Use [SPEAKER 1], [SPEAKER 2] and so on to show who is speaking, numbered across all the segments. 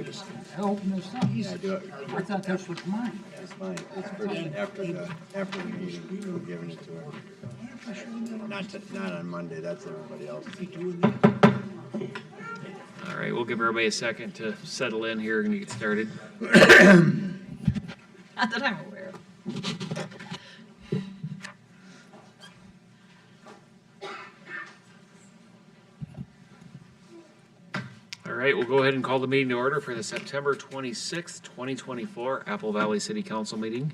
[SPEAKER 1] yours.
[SPEAKER 2] I opened this up.
[SPEAKER 1] Yeah, do it.
[SPEAKER 2] I thought this was mine.
[SPEAKER 1] It's mine. It's first after the meeting. We're giving it to her. Not on Monday. That's everybody else.
[SPEAKER 3] All right, we'll give everybody a second to settle in here and get started.
[SPEAKER 4] Not that I'm aware of.
[SPEAKER 3] All right, we'll go ahead and call the meeting to order for the September 26th, 2024 Apple Valley City Council meeting.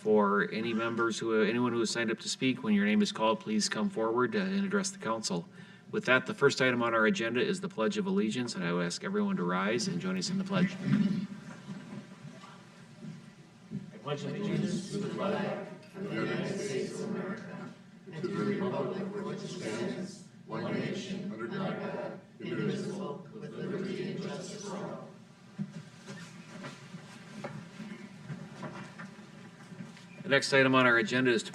[SPEAKER 3] For any members anyone who has signed up to speak, when your name is called, please come forward and address the council. With that, the first item on our agenda is the Pledge of Allegiance, and I will ask everyone to rise and join us in the pledge. I pledge allegiance to the flag of the United States of America and to the republic for which it stands, one nation, under God, indivisible, with liberty and justice for all. The next item on our agenda is to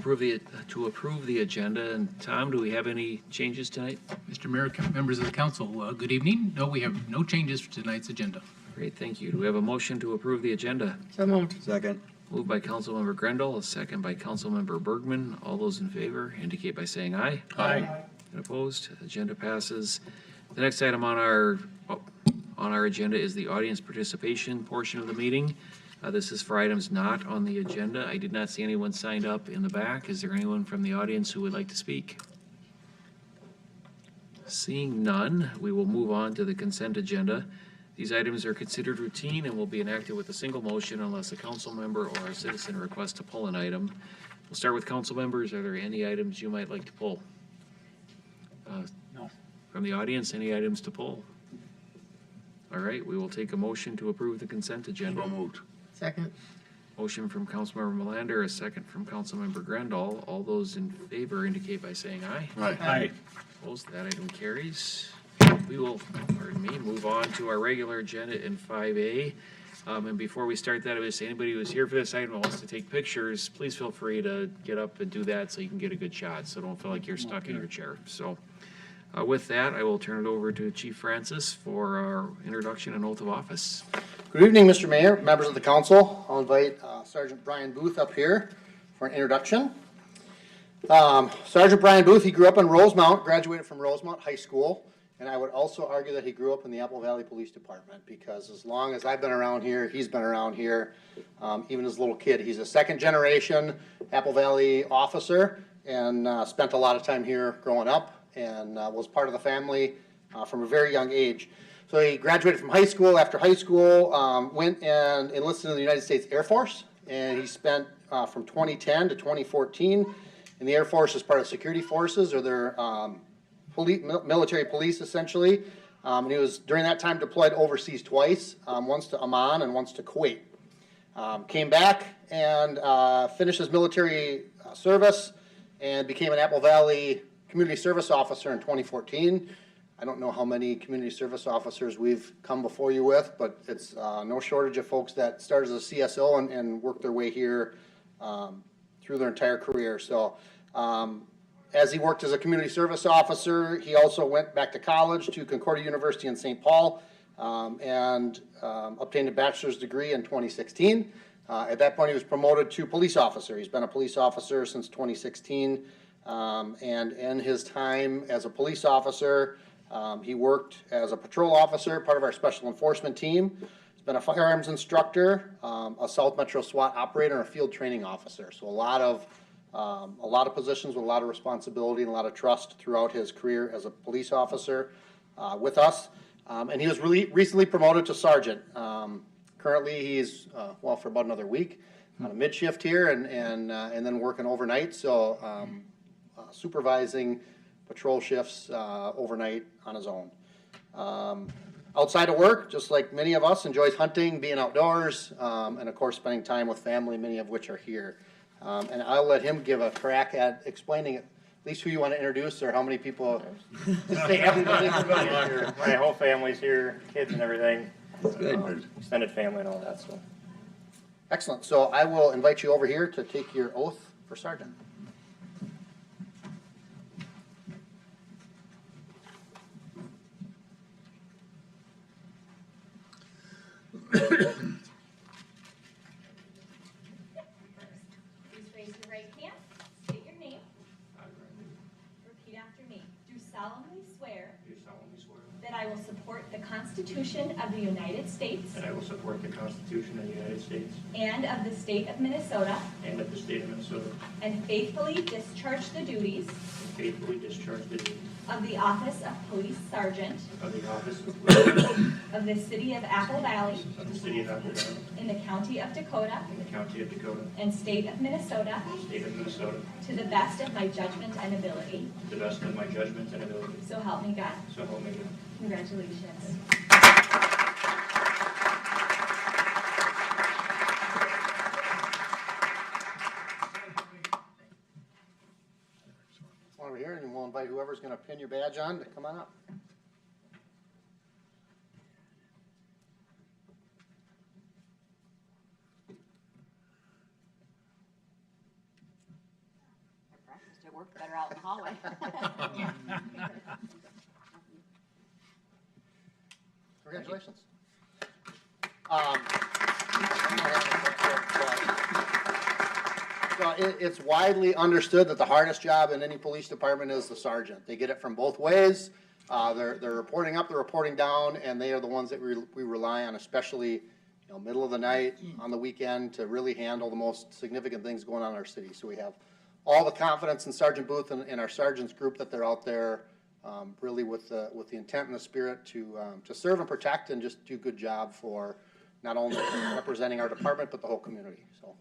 [SPEAKER 3] approve the agenda. And Tom, do we have any changes tonight?
[SPEAKER 5] Mr. Mayor, members of the council, good evening. No, we have no changes for tonight's agenda.
[SPEAKER 3] Great, thank you. Do we have a motion to approve the agenda?
[SPEAKER 1] So moved. Second.
[SPEAKER 3] Moved by Councilmember Grendel, a second by Councilmember Bergman. All those in favor indicate by saying aye.
[SPEAKER 5] Aye.
[SPEAKER 3] And opposed? Agenda passes. The next item on our agenda is the audience participation portion of the meeting. This is for items not on the agenda. I did not see anyone signed up in the back. Is there anyone from the audience who would like to speak? Seeing none, we will move on to the consent agenda. These items are considered routine and will be enacted with a single motion unless a council member or a citizen requests to pull an item. We'll start with council members. Are there any items you might like to pull?
[SPEAKER 2] No.
[SPEAKER 3] From the audience, any items to pull? All right, we will take a motion to approve the consent agenda.
[SPEAKER 1] So moved.
[SPEAKER 4] Second.
[SPEAKER 3] Motion from Councilmember Melander, a second from Councilmember Grendel. All those in favor indicate by saying aye.
[SPEAKER 1] Aye.
[SPEAKER 3] Opposed, that item carries. We will, move on to our regular agenda in 5A. And before we start that, I would say anybody who's here for this item and wants to take pictures, please feel free to get up and do that so you can get a good shot. So don't feel like you're stuck in your chair. So with that, I will turn it over to Chief Francis for our introduction and oath of office.
[SPEAKER 6] Good evening, Mr. Mayor, members of the council. I'll invite Sergeant Brian Booth up here for an introduction. Sergeant Brian Booth, he grew up in Rosemount, graduated from Rosemount High School, and I would also argue that he grew up in the Apple Valley Police Department because as long as I've been around here, he's been around here. Even as a little kid, he's a second generation Apple Valley officer and spent a lot of time here growing up and was part of the family from a very young age. So he graduated from high school. After high school, went and enlisted in the United States Air Force, and he spent from 2010 to 2014 in the Air Force as part of security forces, or their military police, essentially. And he was, during that time, deployed overseas twice, once to Oman and once to Kuwait. Came back and finished his military service and became an Apple Valley Community Service Officer in 2014. I don't know how many community service officers we've come before you with, but it's no shortage of folks that started as a CSO and worked their way here through their entire career. So as he worked as a community service officer, he also went back to college to Concordia University in St. Paul and obtained a bachelor's degree in 2016. At that point, he was promoted to police officer. He's been a police officer since 2016. And in his time as a police officer, he worked as a patrol officer, part of our special enforcement team. He's been a firearms instructor, a South Metro SWAT operator, and a field training officer. So a lot of positions with a lot of responsibility and a lot of trust throughout his career as a police officer with us. And he was recently promoted to sergeant. Currently, he's for about another week on a mid shift here, and then working overnight. So supervising patrol shifts overnight on his own. Outside of work, just like many of us, enjoys hunting, being outdoors, and of course spending time with family, many of which are here. And I'll let him give a crack at explaining at least who you want to introduce or how many people. Just say everybody.
[SPEAKER 7] My whole family's here, kids and everything.
[SPEAKER 1] That's good.
[SPEAKER 7] Extended family and all that, so.
[SPEAKER 6] Excellent. So I will invite you over here to take your oath for sergeant.
[SPEAKER 8] Please raise your right hand, state your name, repeat after me. Do solemnly swear that I will support the Constitution of the United States
[SPEAKER 7] that I will support the Constitution of the United States
[SPEAKER 8] and of the state of Minnesota,
[SPEAKER 7] and of the state of Minnesota,
[SPEAKER 8] and faithfully discharge the duties
[SPEAKER 7] and faithfully discharge the duties
[SPEAKER 8] of the office of Police Sergeant
[SPEAKER 7] of the office of police
[SPEAKER 8] of the city of Apple Valley
[SPEAKER 7] of the city of Apple Valley
[SPEAKER 8] in the county of Dakota
[SPEAKER 7] in the county of Dakota,
[SPEAKER 8] and state of Minnesota
[SPEAKER 7] state of Minnesota,
[SPEAKER 8] to the best of my judgment and ability.
[SPEAKER 7] to the best of my judgment and ability.
[SPEAKER 8] So help me God.
[SPEAKER 7] So help me God.
[SPEAKER 8] Congratulations.
[SPEAKER 6] Over here, and we'll invite whoever's going to pin your badge on to come on up.
[SPEAKER 9] I practiced. It worked better out in the hallway.
[SPEAKER 6] Congratulations. So it's widely understood that the hardest job in any police department is the sergeant. They get it from both ways. They're reporting up, they're reporting down, and they are the ones that we rely on, especially middle of the night, on the weekend, to really handle the most significant things going on in our city. So we have all the confidence in Sergeant Booth and our sergeants group that they're out there really with the intent and the spirit to serve and protect and just do a good job for not only representing our department, but the whole community. So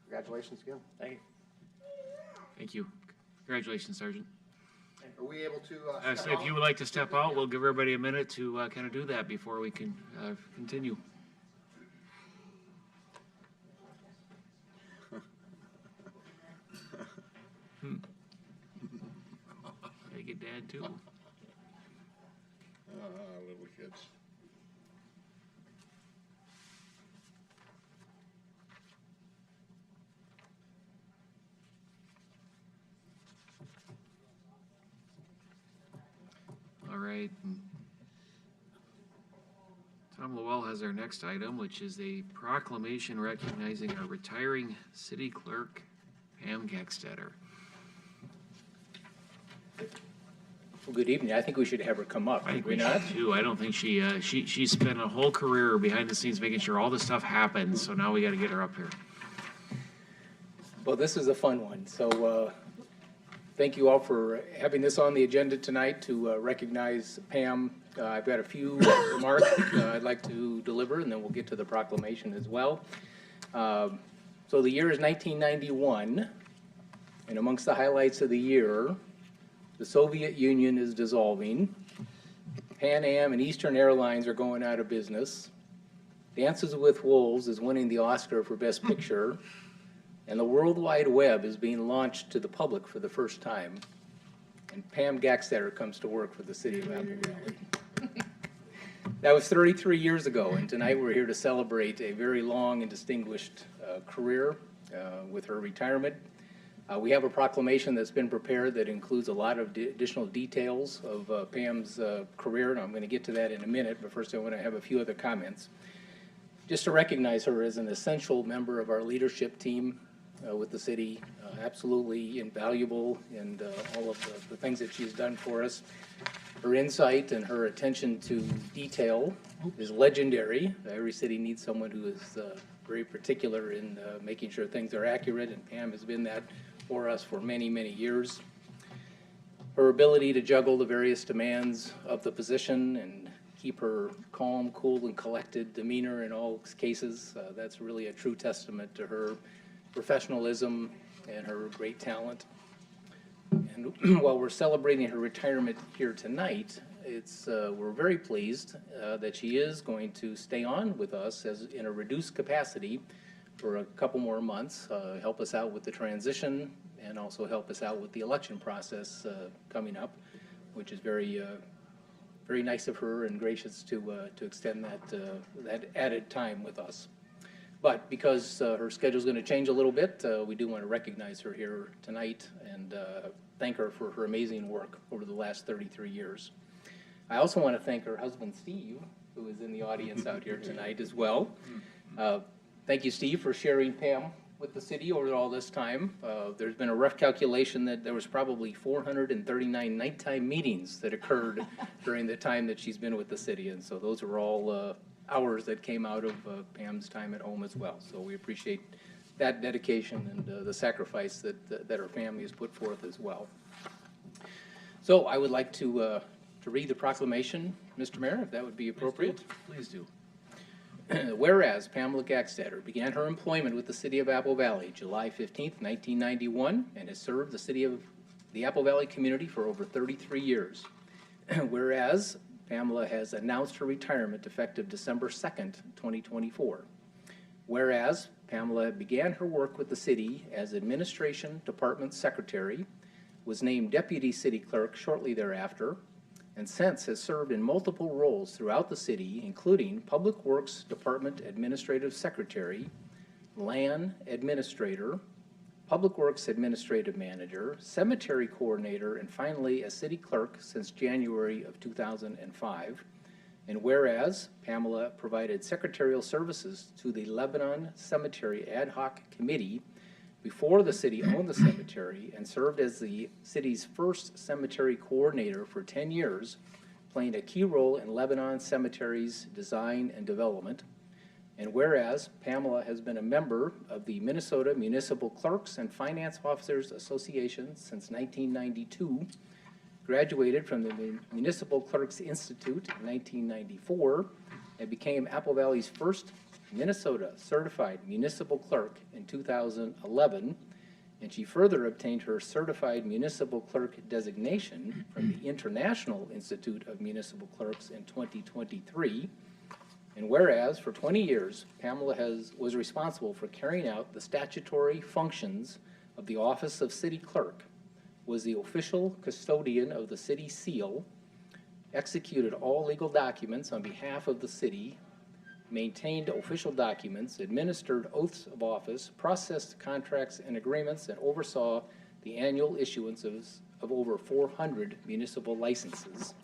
[SPEAKER 6] congratulations again.
[SPEAKER 7] Thank you.
[SPEAKER 3] Thank you. Congratulations, Sergeant.
[SPEAKER 6] Are we able to?
[SPEAKER 3] So if you would like to step out, we'll give everybody a minute to kind of do that before we can continue. Gotta get Dad too.
[SPEAKER 1] Little kids.
[SPEAKER 3] All right. Tom Lowell has our next item, which is a proclamation recognizing our retiring city clerk, Pam GACKSTETTER.
[SPEAKER 2] Well, good evening. I think we should have her come up,
[SPEAKER 3] I think
[SPEAKER 2] should we
[SPEAKER 3] we
[SPEAKER 2] not?
[SPEAKER 3] should too. I don't think she spent a whole career behind the scenes making sure all this stuff happens, so now we gotta get her up here.
[SPEAKER 2] Well, this is a fun one. So thank you all for having this on the agenda tonight to recognize Pam. I've got a few remarks I'd like to deliver, and then we'll get to the proclamation as well. So the year is 1991, and amongst the highlights of the year, the Soviet Union is dissolving, Pan Am and Eastern Airlines are going out of business, Dances with Wolves is winning the Oscar for Best Picture, and the World Wide Web is being launched to the public for the first time. And Pam GACKSTETTER comes to work for the city of Apple Valley. That was 33 years ago, and tonight we're here to celebrate a very long and distinguished career with her retirement. We have a proclamation that's been prepared that includes a lot of additional details of Pam's career, and I'm going to get to that in a minute, but first I want to have a few other comments. Just to recognize her as an essential member of our leadership team with the city, absolutely invaluable in all of the things that she's done for us. Her insight and her attention to detail is legendary. Every city needs someone who is very particular in making sure things are accurate, and Pam has been that for us for many, many years. Her ability to juggle the various demands of the position and keep her calm, cool, and collected demeanor in all cases, that's really a true testament to her professionalism and her great talent. And while we're celebrating her retirement here tonight, we're very pleased that she is going to stay on with us in a reduced capacity for a couple more months, help us out with the transition, and also help us out with the election process coming up, which is very nice of her and gracious to extend that added time with us. But because her schedule is going to change a little bit, we do want to recognize her here tonight and thank her for her amazing work over the last 33 years. I also want to thank her husband, Steve, who is in the audience out here tonight as well. Thank you, Steve, for sharing Pam with the city over all this time. There's been a rough calculation that there was probably 439 nighttime meetings that occurred during the time that she's been with the city, and so those are all hours that came out of Pam's time at home as well. So we appreciate that dedication and the sacrifice that her family has put forth as well. So I would like to read the proclamation, Mr. Mayor, if that would be appropriate.
[SPEAKER 3] Please do.
[SPEAKER 2] Whereas Pamela Gackstetter began her employment with the City of Apple Valley July 15th, 1991, and has served the City of the Apple Valley community for over 33 years. Whereas Pamela has announced her retirement effective December 2nd, 2024. Whereas Pamela began her work with the city as Administration Department Secretary, was named Deputy City Clerk shortly thereafter, and since has served in multiple roles throughout the city, including Public Works Department Administrative Secretary, Land Administrator, Public Works Administrative Manager, Cemetery Coordinator, and finally a City Clerk since January of 2005. And whereas Pamela provided secretarial services to the Lebanon Cemetery Ad Hoc Committee before the city owned the cemetery and served as the city's first cemetery coordinator for 10 years, playing a key role in Lebanon Cemetery's design and development. And whereas Pamela has been a member of the Minnesota Municipal Clerks and Finance Officers Association since 1992, graduated from the Municipal Clerks Institute in 1994, and became Apple Valley's first Minnesota Certified Municipal Clerk in 2011, and she further obtained her Certified Municipal Clerk designation from the International Institute of Municipal Clerks in 2023. And whereas for 20 years, Pamela was responsible for carrying out the statutory functions of the Office of City Clerk, was the official custodian of the city seal, executed all legal documents on behalf of the city, maintained official documents, administered oaths of office, processed contracts and agreements, and oversaw the annual issuances of over 400 municipal licenses.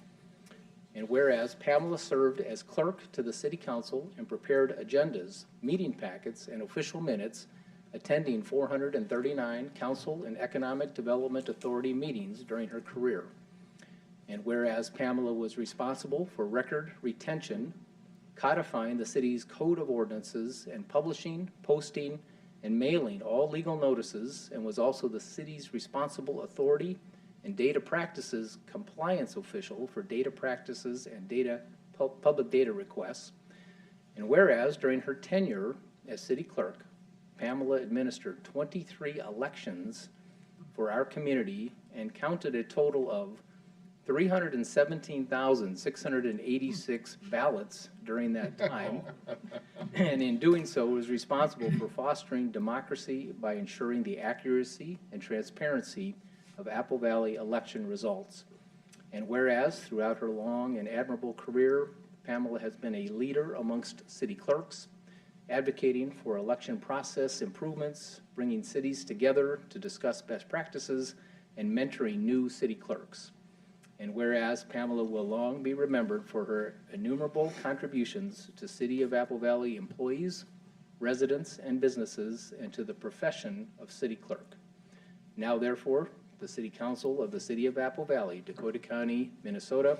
[SPEAKER 2] And whereas Pamela served as clerk to the city council and prepared agendas, meeting packets, and official minutes, attending 439 council and economic development authority meetings during her career. And whereas Pamela was responsible for record retention, codifying the city's code of ordinances, and publishing, posting, and mailing all legal notices, and was also the city's responsible authority and data practices compliance official for data practices and public data requests. And whereas during her tenure as city clerk, Pamela administered 23 elections for our community and counted a total of 317,686 ballots during that time, and in doing so was responsible for fostering democracy by ensuring the accuracy and transparency of Apple Valley election results. And whereas throughout her long and admirable career, Pamela has been a leader amongst city clerks, advocating for election process improvements, bringing cities together to discuss best practices, and mentoring new city clerks. And whereas Pamela will long be remembered for her innumerable contributions to City of Apple Valley employees, residents, and businesses, and to the profession of city clerk. Now therefore, the City Council of the City of Apple Valley, Dakota County, Minnesota,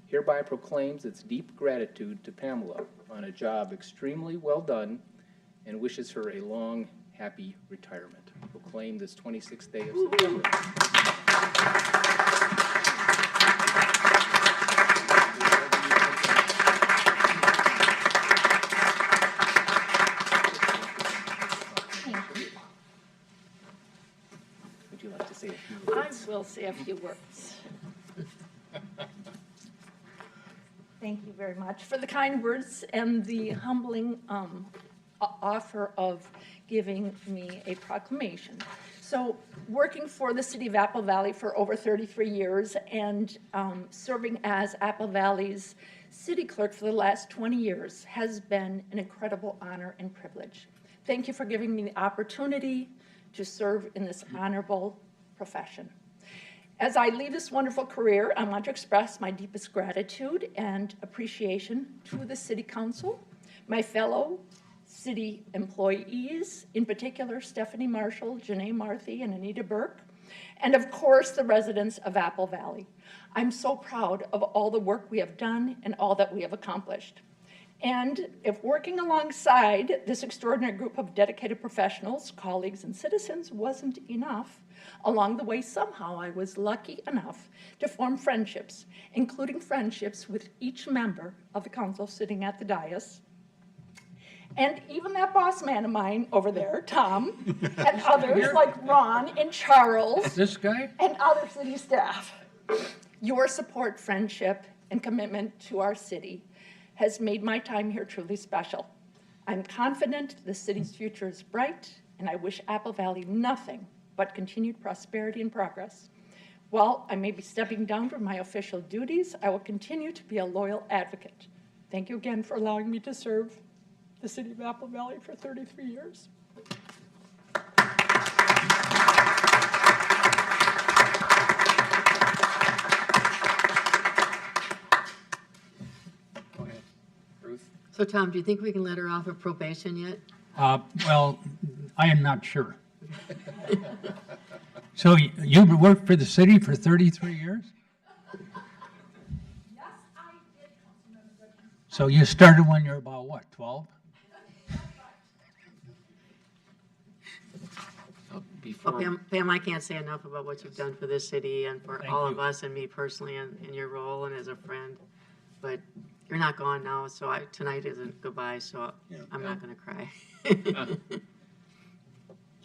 [SPEAKER 2] hereby proclaims its deep gratitude to Pamela on a job extremely well done and wishes her a long, happy retirement. Proclaim this 26th day of September. Would you like to say a few words?
[SPEAKER 10] I will say a few words. Thank you very much for the kind words and the humbling offer of giving me a proclamation. So working for the City of Apple Valley for over 33 years and serving as Apple Valley's city clerk for the last 20 years has been an incredible honor and privilege. Thank you for giving me the opportunity to serve in this honorable profession. As I leave this wonderful career, I want to express my deepest gratitude and appreciation to the City Council, my fellow city employees, in particular Stephanie Marshall, Janae Marthy, and Anita Burke, and of course the residents of Apple Valley. I'm so proud of all the work we have done and all that we have accomplished. And if working alongside this extraordinary group of dedicated professionals, colleagues, and citizens wasn't enough, along the way somehow I was lucky enough to form friendships, including friendships with each member of the council sitting at the dais. And even that boss man of mine over there, Tom, and others like Ron and Charles.
[SPEAKER 5] This guy?
[SPEAKER 10] And other city staff. Your support, friendship, and commitment to our city has made my time here truly special. I'm confident the city's future is bright, and I wish Apple Valley nothing but continued prosperity and progress. While I may be stepping down from my official duties, I will continue to be a loyal advocate. Thank you again for allowing me to serve the city of Apple Valley for 33 years.
[SPEAKER 2] Go ahead, Ruth.
[SPEAKER 4] So Tom, do you think we can let her off of probation yet?
[SPEAKER 11] Well, I am not sure. So you worked for the city for 33 years?
[SPEAKER 10] Yes, I did, Councilmember Goodman.
[SPEAKER 11] So you started when you were about, what, 12?
[SPEAKER 3] Before,
[SPEAKER 4] Well, Pam, I can't say enough about what you've done for this city and for
[SPEAKER 11] Thank
[SPEAKER 4] all
[SPEAKER 11] you.
[SPEAKER 4] of us and me personally in your role and as a friend. But you're not gone now, so tonight isn't goodbye, so I'm not going to cry.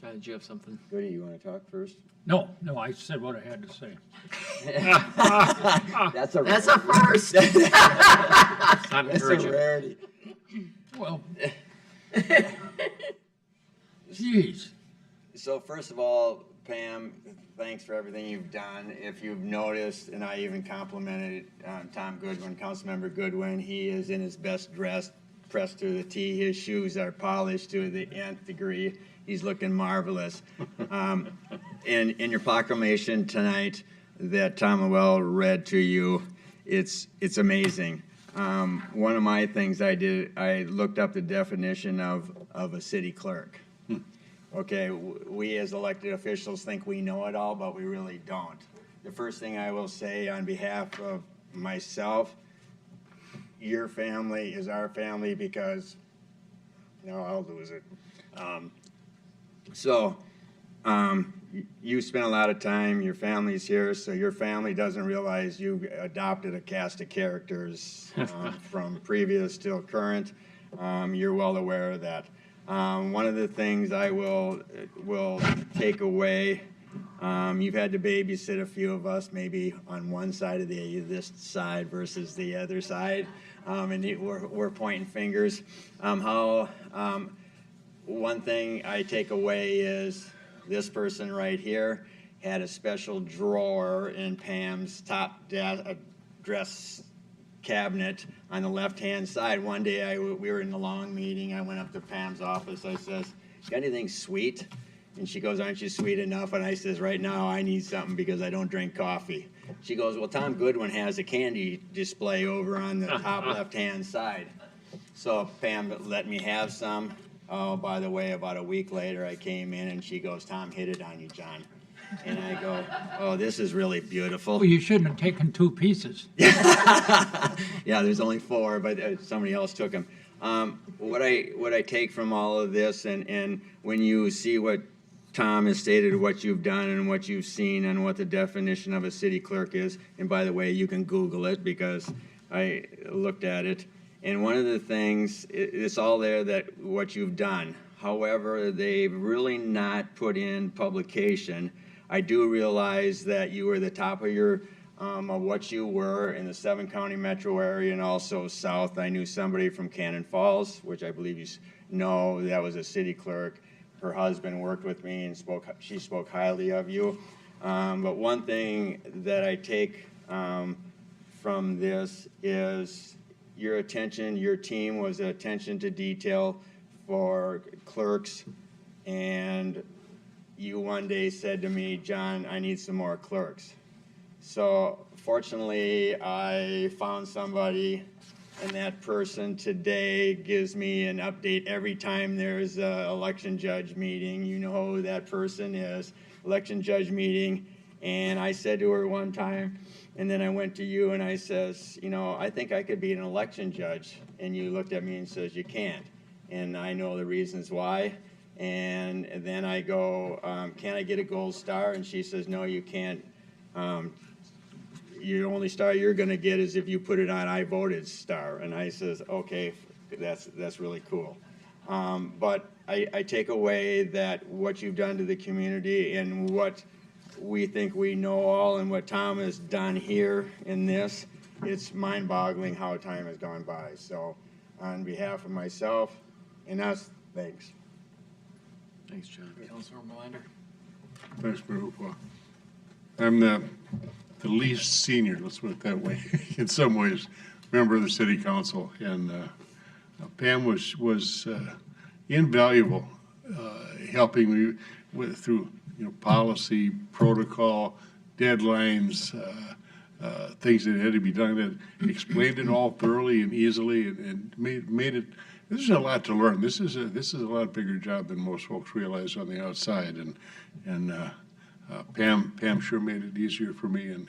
[SPEAKER 3] John, did you have something?
[SPEAKER 1] Goody, you want to talk first?
[SPEAKER 11] No, I said what I had to say.
[SPEAKER 1] That's a
[SPEAKER 4] That's a first.
[SPEAKER 3] It's not
[SPEAKER 1] That's a
[SPEAKER 3] encouraging.
[SPEAKER 1] rarity.
[SPEAKER 11] Well, geez.
[SPEAKER 1] So first of all, Pam, thanks for everything you've done. If you've noticed, and I even complimented Tom Goodwin, Councilmember Goodwin, he is in his best dress, pressed to the T. His shoes are polished to the nth degree. He's looking marvelous. In your proclamation tonight that Tom Well read to you, it's amazing. One of my things I did, I looked up the definition of a city clerk. Okay, we as elected officials think we know it all, but we really don't. The first thing I will say on behalf of myself, your family is our family because, no, I'll lose it. You spent a lot of time, your family's here, so your family doesn't realize you adopted a cast of characters from previous till current. You're well aware of that. One of the things I will take away, you've had to babysit a few of us, maybe on one side of this side versus the other side, and we're pointing fingers. One thing I take away is this person right here had a special drawer in Pam's top dress cabinet on the left-hand side. One day we were in a long meeting. I went up to Pam's office. I says, "Got anything sweet?" And she goes, "Aren't you sweet enough?" And I says, "Right now I need something because I don't drink coffee." She goes, "Well, Tom Goodwin has a candy display over on the top left-hand side." So Pam let me have some. Oh, by the way, about a week later I came in and she goes, "Tom hit it on you, John." And I go, "Oh, this is really beautiful."
[SPEAKER 11] Well, you shouldn't have taken 2 pieces.
[SPEAKER 1] Yeah, there's only 4, but somebody else took them. What I take from all of this, and when you see what Tom has stated, what you've done and what you've seen and what the definition of a city clerk is, and by the way, you can Google it because I looked at it. And one of the things, it's all there that what you've done. However, they've really not put in publication. I do realize that you were the top of your of what you were in the 7-county metro area and also south. I knew somebody from Cannon Falls, which I believe you know, that was a city clerk. Her husband worked with me and she spoke highly of you. But one thing that I take from this is your attention, your team was attention to detail for clerks, and you one day said to me, "John, I need some more clerks." So fortunately, I found somebody, and that person today gives me an update every time there's an election judge meeting. You know who that person is, election judge meeting. And I said to her one time, and then I went to you and I says, you know, I think I could be an election judge. And you looked at me and says, you can't. And I know the reasons why. And then I go, can I get a gold star? And she says, no, you can't. Your only star you're gonna get is if you put it on I voted star. And I says, okay, that's really cool. But I take away that what you've done to the community and what we think we know all and what Tom has done here in this, it's mind-boggling how time has gone by. So on behalf of myself and us, thanks.
[SPEAKER 3] Thanks, John. Councilor Melander?
[SPEAKER 12] Thanks, Mayor Hoopa. I'm the least senior, let's put it that way, in some ways, member of the city council. And Pam was invaluable, helping me through policy, protocol, deadlines, things that had to be done. That explained it all thoroughly and easily, and made it. This is a lot to learn. This is a lot bigger job than most folks realize on the outside, and Pam sure made it easier for me, and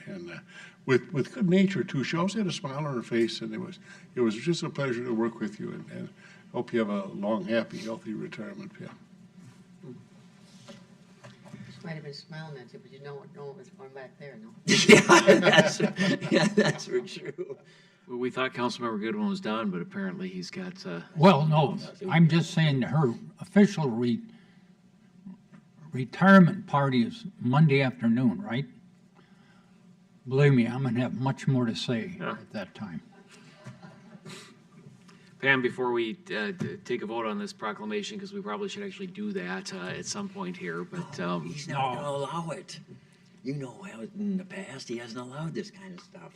[SPEAKER 12] with good nature too. She always had a smile on her face, and it was just a pleasure to work with you, and hope you have a long, happy, healthy retirement, Pam.
[SPEAKER 4] Might have been smiling at you, but you know what was going back there, no?
[SPEAKER 1] That's for true.
[SPEAKER 3] Well, we thought Councilmember Goodwin was done, but apparently he's got,
[SPEAKER 11] Well, no, I'm just saying her official retirement party is Monday afternoon, right? Believe me, I'm gonna have much more to say at that time.
[SPEAKER 3] Pam, before we take a vote on this proclamation, because we probably should actually do that at some point here, but
[SPEAKER 1] He's not gonna allow it. You know how in the past he hasn't allowed this kind of stuff.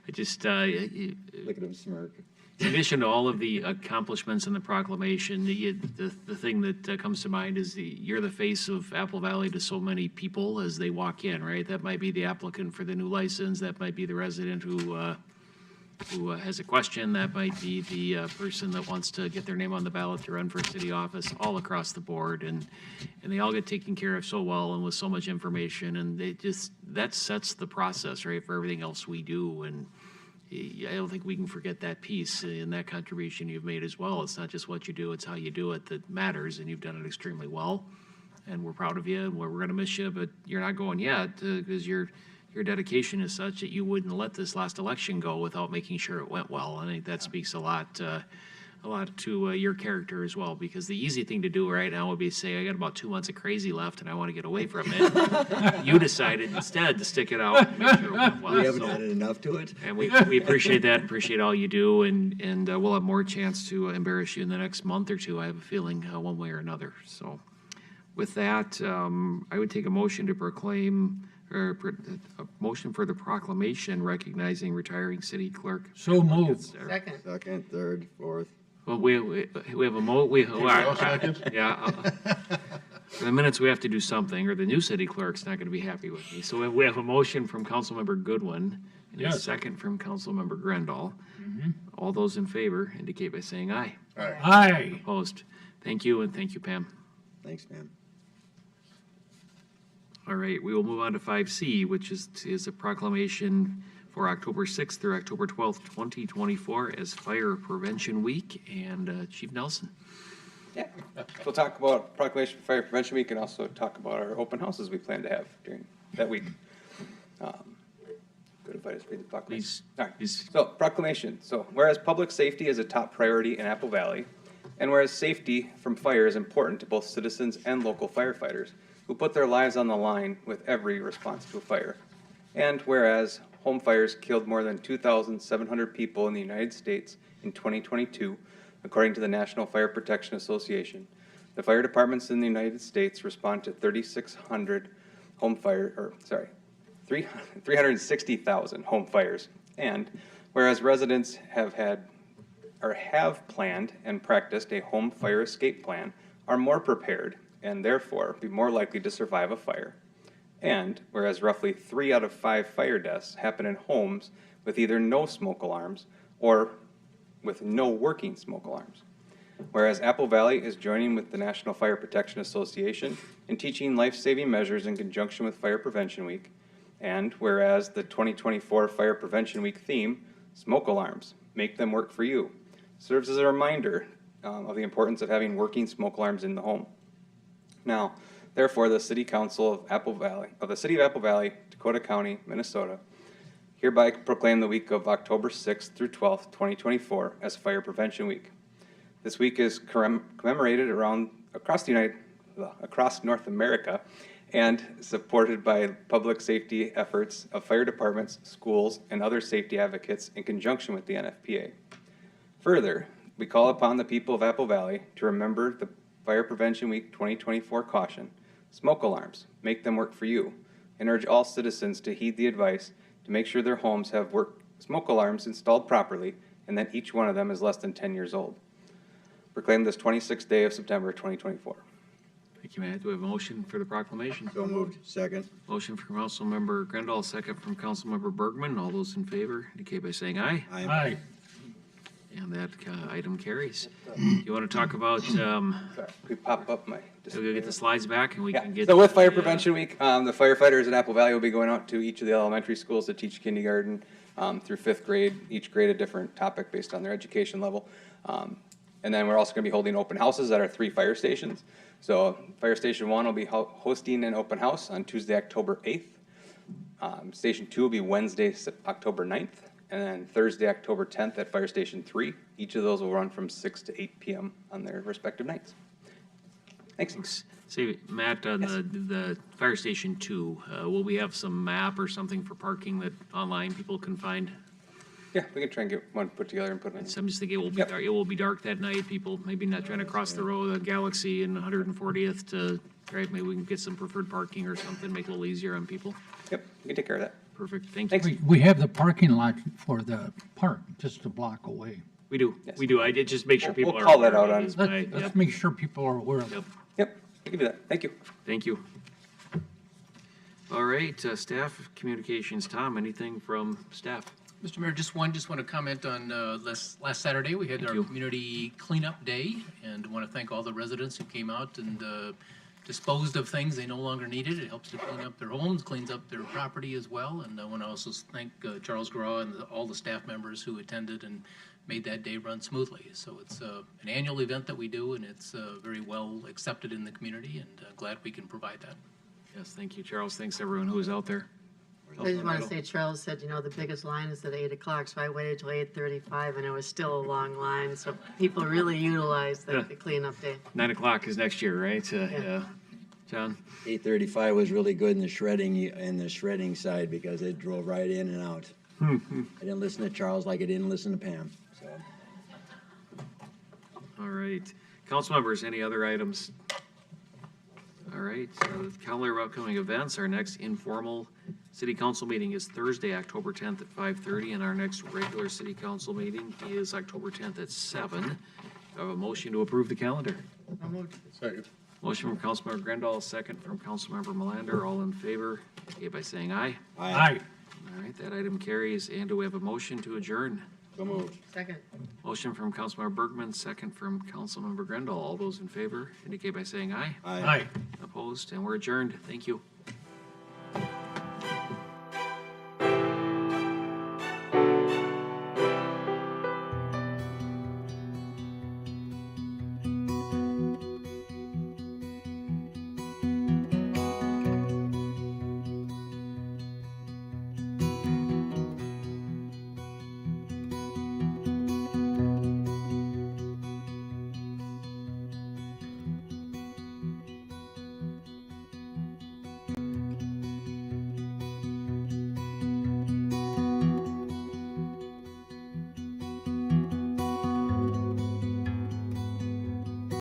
[SPEAKER 3] I just,
[SPEAKER 1] Look at him smirk.
[SPEAKER 3] in addition to all of the accomplishments in the proclamation, the thing that comes to mind is you're the face of Apple Valley to so many people as they walk in, right? That might be the applicant for the new license, that might be the resident who has a question, that might be the person that wants to get their name on the ballot to run for city office, all across the board, and they all get taken care of so well and with so much information, and that sets the process, right, for everything else we do. And I don't think we can forget that piece and that contribution you've made as well. It's not just what you do, it's how you do it that matters, and you've done it extremely well, and we're proud of you, and we're gonna miss you, but you're not going yet, because your dedication is such that you wouldn't let this last election go without making sure it went well. I think that speaks a lot to your character as well, because the easy thing to do right now would be to say, I got about 2 months of crazy left and I want to get away from it. You decided instead to stick it out and make sure it went well.
[SPEAKER 1] We haven't added enough to it.
[SPEAKER 3] And we appreciate that, appreciate all you do, and we'll have more chance to embarrass you in the next month or two, I have a feeling, one way or another. So with that, I would take a motion to proclaim, or a motion for the proclamation recognizing retiring city clerk.
[SPEAKER 11] So moved.
[SPEAKER 1] Second, third, fourth.
[SPEAKER 3] Well, we have a
[SPEAKER 12] Second?
[SPEAKER 3] yeah. In the minutes, we have to do something, or the new city clerk's not going to be happy with me. So we have a motion from Councilmember Goodwin, and a
[SPEAKER 11] Yes.
[SPEAKER 3] second from Councilmember Grendall. All those in favor indicate by saying aye.
[SPEAKER 11] Aye.
[SPEAKER 3] Opposed? Thank you, and thank you, Pam.
[SPEAKER 1] Thanks, man.
[SPEAKER 3] All right, we will move on to 5C, which is a proclamation for October 6th through October 12th, 2024 as Fire Prevention Week. And Chief Nelson.
[SPEAKER 13] Yeah, we'll talk about Proclamation for Fire Prevention Week and also talk about our open houses we plan to have during that week. Good if I just read the proclamation.
[SPEAKER 3] Please.
[SPEAKER 13] All right, so proclamation. So whereas public safety is a top priority in Apple Valley, and whereas safety from fire is important to both citizens and local firefighters who put their lives on the line with every response to a fire, and whereas home fires killed more than 2,700 people in the United States in 2022, according to the National Fire Protection Association, the fire departments in the United States respond to 360,000 home fires. And whereas residents have planned and practiced a home fire escape plan, are more prepared and therefore be more likely to survive a fire. And whereas roughly 3 out of 5 fire deaths happen in homes with either no smoke alarms or with no working smoke alarms. Whereas Apple Valley is joining with the National Fire Protection Association in teaching life-saving measures in conjunction with Fire Prevention Week. And whereas the 2024 Fire Prevention Week theme, Smoke Alarms, Make Them Work for You, serves as a reminder of the importance of having working smoke alarms in the home. Now, therefore, the City Council of the City of Apple Valley, Dakota County, Minnesota, hereby proclaim the week of October 6th through 12th, 2024 as Fire Prevention Week. This week is commemorated across North America and supported by public safety efforts of fire departments, schools, and other safety advocates in conjunction with the NFPA. Further, we call upon the people of Apple Valley to remember the Fire Prevention Week 2024 caution, smoke alarms, make them work for you, and urge all citizens to heed the advice to make sure their homes have smoke alarms installed properly and that each one of them is less than 10 years old. Proclaim this 26th day of September 2024.
[SPEAKER 3] Thank you, Matt. Do we have a motion for the proclamation?
[SPEAKER 1] So moved. Second.
[SPEAKER 3] Motion from Councilmember Grendel, second from Councilmember Bergman. All those in favor indicate by saying aye.
[SPEAKER 11] Aye.
[SPEAKER 3] And that item carries. You want to talk about,
[SPEAKER 13] Sorry, we pop up my
[SPEAKER 3] we'll get the slides back and we
[SPEAKER 13] Yeah,
[SPEAKER 3] can get.
[SPEAKER 13] so with Fire
[SPEAKER 3] the,
[SPEAKER 13] Prevention Week, the firefighters in Apple Valley will be going out to each of the elementary schools to teach kindergarten through 5th grade, each grade a different topic based on their education level. And then we're also going to be holding open houses at our 3 fire stations. So Fire Station 1 will be hosting an open house on Tuesday, October 8th. Station 2 will be Wednesday, October 9th. And then Thursday, October 10th at Fire Station 3. Each of those will run from 6 to 8 p.m. on their respective nights. Thanks.
[SPEAKER 3] Say, Matt, on
[SPEAKER 13] Yes.
[SPEAKER 3] the Fire Station 2, will we have some map or something for parking that online people can find?
[SPEAKER 13] Yeah, we can try and get one put together and put it in.
[SPEAKER 3] So I'm just thinking it will be
[SPEAKER 13] Yep.
[SPEAKER 3] dark, it will be dark that night. People maybe not trying to cross the road of Galaxy and 140th to, right, maybe we can get some preferred parking or something, make it a little easier on people.
[SPEAKER 13] Yep, we can take care of that.
[SPEAKER 3] Perfect, thank you.
[SPEAKER 13] Thanks.
[SPEAKER 11] We have the parking lot for the park just a block away.
[SPEAKER 3] We do,
[SPEAKER 13] Yes.
[SPEAKER 3] we do. I did just make sure people
[SPEAKER 13] We'll
[SPEAKER 3] are.
[SPEAKER 13] call that
[SPEAKER 3] aware
[SPEAKER 13] out
[SPEAKER 3] of
[SPEAKER 13] on-
[SPEAKER 3] it is my-
[SPEAKER 11] Let's
[SPEAKER 3] yep,
[SPEAKER 11] make sure people are aware of it.
[SPEAKER 3] Yep,
[SPEAKER 13] Yep, we can do that. Thank you.
[SPEAKER 3] thank you. All right, staff communications. Tom, anything from staff?
[SPEAKER 5] Mr. Mayor, just want to comment on last Saturday, we had
[SPEAKER 3] Thank
[SPEAKER 5] our
[SPEAKER 3] you.
[SPEAKER 5] community cleanup day, and want to thank all the residents who came out and disposed of things they no longer needed. It helps to clean up their homes, cleans up their property as well, and I want to also thank Charles Graw and all the staff members who attended and made that day run smoothly. So it's an annual event that we do, and it's very well accepted in the community, and glad we can provide that.
[SPEAKER 3] Yes, thank you, Charles. Thanks everyone who was out there.
[SPEAKER 4] I just want to say, Charles said, the biggest line is at 8 o'clock, so I waited till 8:35, and it was still a long line, so people really utilized the cleanup day.
[SPEAKER 3] 9 o'clock is next year, right? Yeah. John?
[SPEAKER 1] 8:35 was really good in the shredding side because it drove right in and out. I didn't listen to Charles like I didn't listen to Pam. So.
[SPEAKER 3] All right. Council members, any other items? All right, calendar of upcoming events. Our next informal city council meeting is Thursday, October 10th at 5:30, and our next regular city council meeting is October 10th at 7. I have a motion to approve the calendar.
[SPEAKER 12] Second.
[SPEAKER 3] Motion from Councilmember Grendel, second from Councilmember Melander. All in favor, indicate by saying aye.
[SPEAKER 11] Aye.
[SPEAKER 3] All right, that item carries. And do we have a motion to adjourn?
[SPEAKER 1] So moved.
[SPEAKER 4] Second.
[SPEAKER 3] Motion from Councilmember Bergman, second from Councilmember Grendel. All those in favor indicate by saying aye.
[SPEAKER 11] Aye.
[SPEAKER 3] Opposed, and we're adjourned. Thank you.